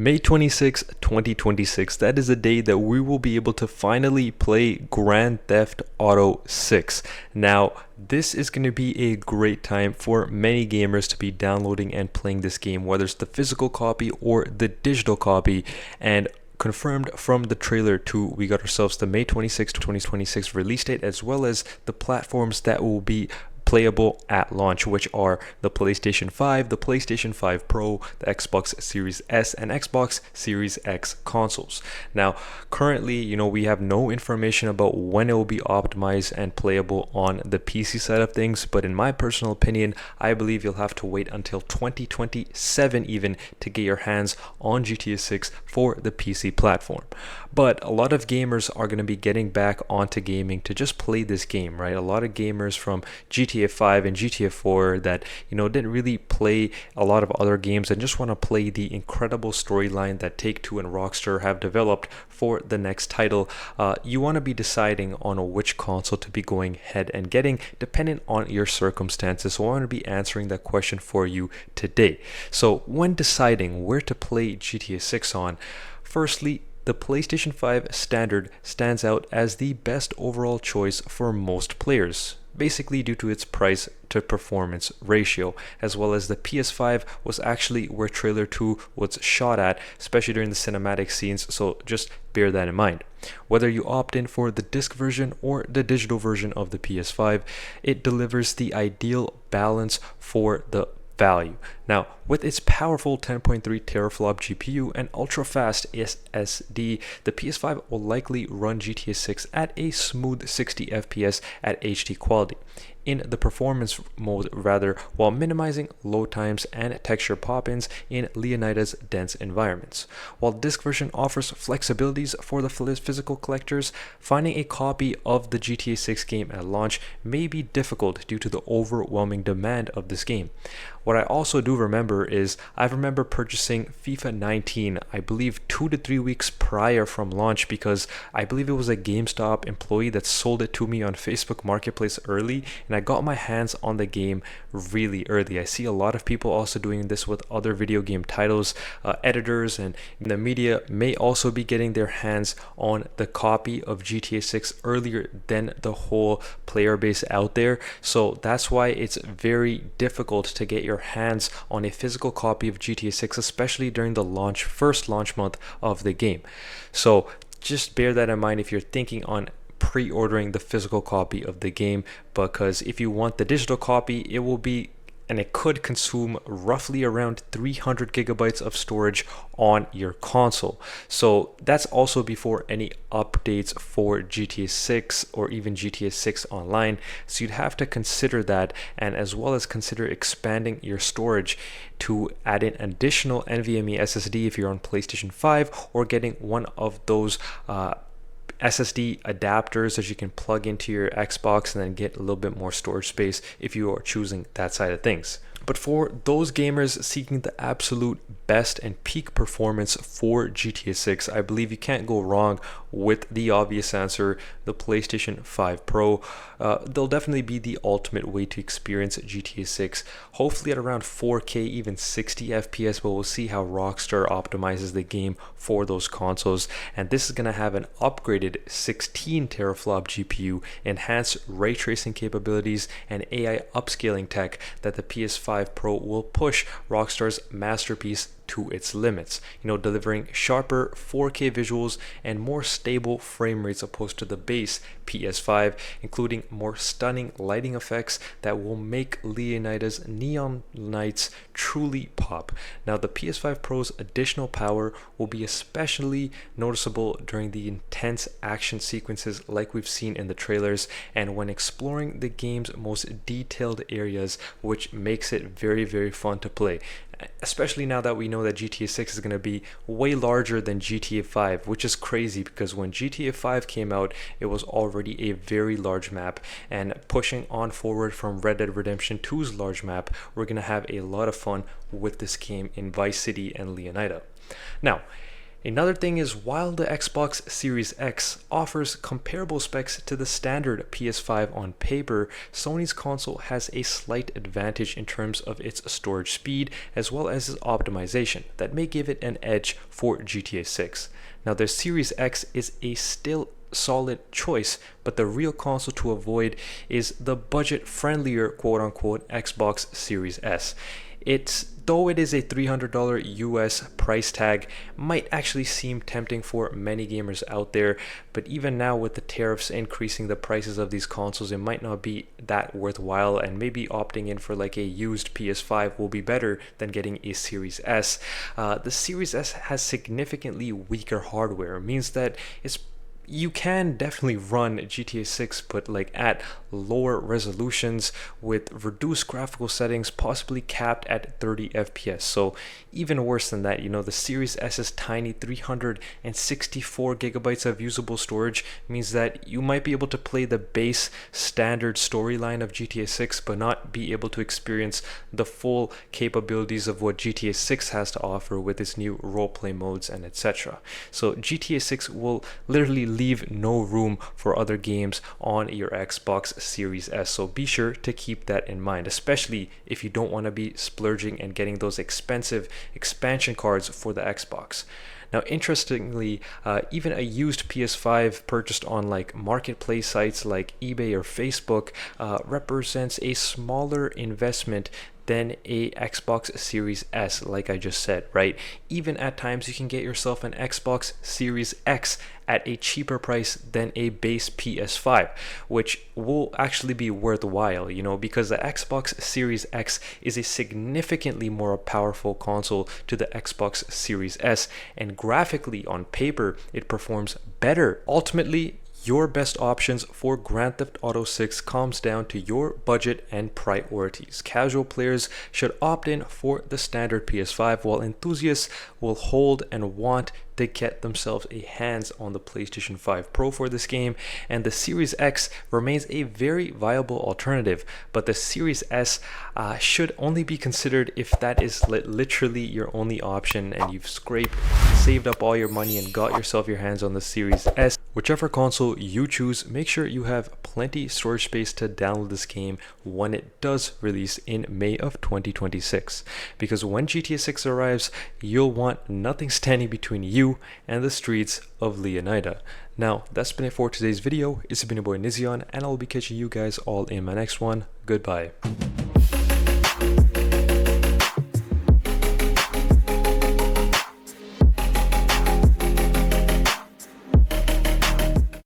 May 26, 2026, that is the day that we will be able to finally play Grand Theft Auto 6. Now, this is going to be a great time for many gamers to be downloading and playing this game, whether it's the physical copy or the digital copy. And confirmed from the trailer too, we got ourselves the May 26, 2026 release date, as well as the platforms that will be playable at launch, which are the PlayStation 5, the PlayStation 5 Pro, the Xbox Series S, and Xbox Series X consoles. Now, currently, we have no information about when it will be optimized and playable on the PC side of things, but in my personal opinion, I believe you'll have to wait until 2027 even to get your hands on GTA 6 for the PC platform. But a lot of gamers are going to be getting back onto gaming to just play this game, right? A lot of gamers from GTA 5 and GTA 4 that didn't really play a lot of other games and just want to play the incredible storyline that Take-Two and Rockstar have developed for the next title. You want to be deciding on which console to be going ahead and getting, depending on your circumstances. So I want to be answering that question for you today. So when deciding where to play GTA 6 on, firstly, the PlayStation 5 standard stands out as the best overall choice for most players, basically due to its price to performance ratio, as well as the PS5 was actually where trailer 2 was shot at, especially during the cinematic scenes, so just bear that in mind. Whether you opt in for the disc version or the digital version of the PS5, it delivers the ideal balance for the value. Now, with its powerful 10.3 teraflop GPU and ultra-fast SSD, the PS5 will likely run GTA 6 at a smooth 60 FPS at HD quality in the performance mode rather, while minimizing load times and texture pop-ins in Leonida's dense environments. While the disc version offers flexibilities for the physical collectors, finding a copy of the GTA 6 game at launch may be difficult due to the overwhelming demand of this game. What I also do remember is I remember purchasing FIFA 19, I believe 2 to 3 weeks prior from launch, because I believe it was a GameStop employee that sold it to me on Facebook Marketplace early, and I got my hands on the game really early. I see a lot of people also doing this with other video game titles. Editors and the media may also be getting their hands on the copy of GTA 6 earlier than the whole player base out there. So that's why it's very difficult to get your hands on a physical copy of GTA 6, especially during the first launch month of the game. So just bear that in mind if you're thinking on pre-ordering the physical copy of the game, because if you want the digital copy, it could consume roughly around 300 gigabytes of storage on your console. So that's also before any updates for GTA 6 or even GTA 6 Online. So you'd have to consider that, and as well as consider expanding your storage to add in additional NVMe SSD if you're on PlayStation 5, or getting one of those SSD adapters that you can plug into your Xbox and then get a little bit more storage space if you are choosing that side of things. But for those gamers seeking the absolute best and peak performance for GTA 6, I believe you can't go wrong with the obvious answer, the PlayStation 5 Pro. They'll definitely be the ultimate way to experience GTA 6, hopefully at around 4K, even 60 FPS, but we'll see how Rockstar optimizes the game for those consoles. And this is going to have an upgraded 16 teraflop GPU, enhanced ray tracing capabilities, and AI upscaling tech that the PS5 Pro will push Rockstar's masterpiece to its limits, delivering sharper 4K visuals and more stable frame rates opposed to the base PS5, including more stunning lighting effects that will make Leonida's neon lights truly pop. Now, the PS5 Pro's additional power will be especially noticeable during the intense action sequences like we've seen in the trailers, and when exploring the game's most detailed areas, which makes it very, very fun to play. Especially now that we know that GTA 6 is going to be way larger than GTA 5, which is crazy because when GTA 5 came out, it was already a very large map, and pushing on forward from Red Dead Redemption 2's large map, we're going to have a lot of fun with this game in Vice City and Leonida. Now, Another thing is, while the Xbox Series X offers comparable specs to the standard PS5 on paper, Sony's console has a slight advantage in terms of its storage speed as well as its optimization that may give it an edge for GTA 6. Now, the Series X is a still solid choice, but the real console to avoid is the budget friendlier quote unquote Xbox Series S. Though it is a $300 US price tag, might actually seem tempting for many gamers out there, but even now with the tariffs increasing the prices of these consoles, it might not be that worthwhile, and maybe opting in for like a used PS5 will be better than getting a Series S. The Series S has significantly weaker hardware. It means that you can definitely run GTA 6, but like at lower resolutions with reduced graphical settings, possibly capped at 30 FPS. So even worse than that, the Series S's tiny 364 gigabytes of usable storage means that you might be able to play the base standard storyline of GTA 6, but not be able to experience the full capabilities of what GTA 6 has to offer with its new roleplay modes and etc. So GTA 6 will literally leave no room for other games on your Xbox Series S. So be sure to keep that in mind, especially if you don't want to be splurging and getting those expensive expansion cards for the Xbox. Now, interestingly, even a used PS5 purchased on like marketplace sites like eBay or Facebook represents a smaller investment than a Xbox Series S, like I just said, right? Even at times you can get yourself an Xbox Series X at a cheaper price than a base PS5, which will actually be worthwhile, because the Xbox Series X is a significantly more powerful console to the Xbox Series S, and graphically on paper it performs better. Ultimately, your best options for Grand Theft Auto 6 comes down to your budget and priorities. Casual players should opt in for the standard PS5, while enthusiasts will hold and want to get themselves a hands on the PlayStation 5 Pro for this game, and the Series X remains a very viable alternative, but the Series S should only be considered if that is literally your only option and you've saved up all your money and got yourself your hands on the Series S. Whichever console you choose, make sure you have plenty storage space to download this game when it does release in May of 2026, because when GTA 6 arrives, you'll want nothing standing between you and the streets of Leonida. Now, that's been it for today's video. It's been your boy Nizion, and I'll be catching you guys all in my next one. Goodbye.